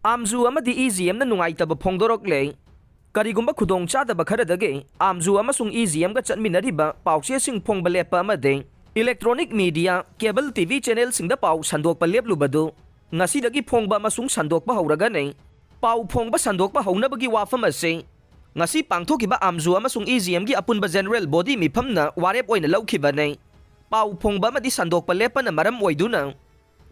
AMWJU amadi EGM na Nungaitaba Fongdorakli Karigumba khudong chadaba kharadagi AMWJU amasung EGM ga chatminariba pauche sing phongba lepa amade electronic media cable TV channel singda pau sandokpa leplubadu ngasidagi phongba amasung sandokpa hauraga nei pau phongba sandokpa haunabagi wafam ase ngasi pangthokiba AMWJU amasung EGM gi apunba general body mifamna warep oina laukhiba nei pau phongba amadi sandokpa lepa na maram oiduna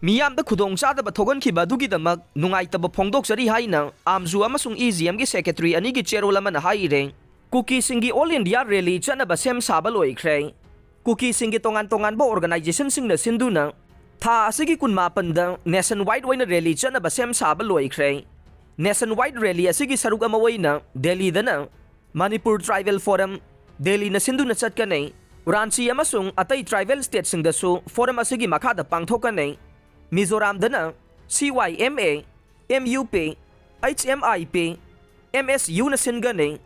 Miyam da khudong chadaba thogankiba dugidamak Nungaitaba Fongdoksari haina AMWJU amasung EGM gi secretary ani gi chairol amana haire Kuki Singi All India Rally Chatnaba Sem Saba Loikhre Kuki Singi tongan ba organization singna sinduna tha asigi kunmapanda nationwide oina rally Chatnaba Sem Saba Loikhre nationwide rally asigi saruk ama oina Delhi dana Manipur Tribal Forum Delhi na sinduna chatkanai Ranchi amasung atai tribal state singda su forum asigi makhada pangthokanai Mizoram dana CYMA, MUP, HMIP, MSU na singane,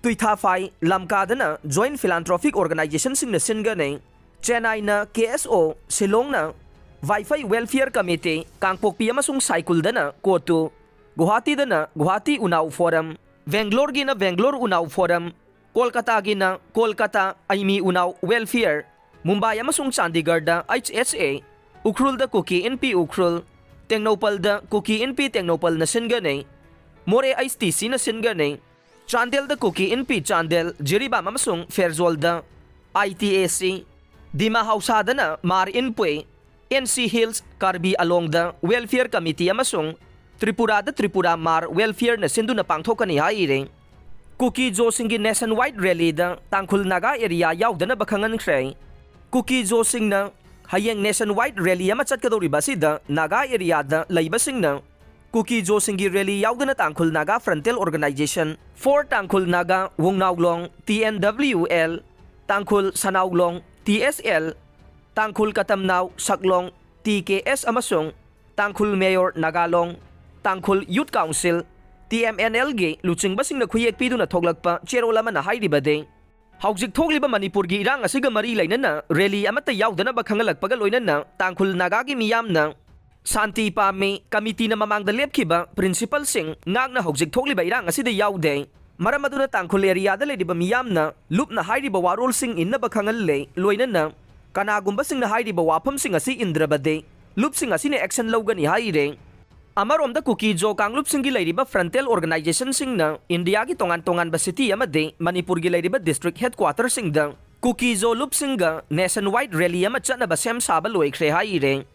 Tuithafai, Lamka dana Joint Philanthropic Organization sing na singane, Chennai na KSO, Shillong na Wi-Fi Welfare Committee, Kangpokpi amasung cycle dana Kotu, Guwahati dana Guwahati Unaw Forum, Bangalore gina Bangalore Unaw Forum, Kolkata gina Kolkata Aimi Unaw Welfare, Mumbai amasung Chandigarh da HSA, Ukhrul da Kuki NP Ukhrul, Tengnoupal da Kuki NP Tengnoupal na singane, More ISTC na singane, Chandel da Kuki NP Chandel, Jiribam amasung Ferzol da ITAC, Dima Hausada na Mar Inpue, NC Hills Karbi along da Welfare Committee amasung Tripura da Tripura Mar Welfare na sindu na pangthokani haire. Kuki Singi nationwide rally da Tangkhul Naga area Yaodanaba Khanghankhre, Kuki Sing na Hayeng nationwide rally ama chatkadoriba sida Naga area da laibasing na Kuki Singi rally Yaodana Tangkhul Naga Frontal Organization for Tangkhul Naga Wongnauglong TNWL Tangkhul Sanauglong TSL Tangkhul Katamnaw Saklong TKS amasung Tangkhul Mayor Nagalong Tangkhul Youth Council TMNLG luching basing na khuyek pidu na thoglakpa cherolama na hairibade Haujik thogliba Manipur gi irang asiga mari lainana rally amata Yaodanaba khangalakpaga loinana Tangkhul Naga gi miyam na Santi Pame committee na mamangda lepkiba principal sing ngagna haujik thogliba irang asida yaude maramaduna Tangkhul area da lediba miyam na lup na hairiba warol sing innaba khangalle loinana kanagumba sing na hairiba wapam sing asi indrabade lup sing asi ne action logani haire Amarom da Kuki Kanglup singi lairiba frontal organization sing na India gi tongan ba city amade Manipur gi lairiba district headquarters sing da Kuki Lup singa nationwide rally ama Chatnaba Sem Saba Loikhre haire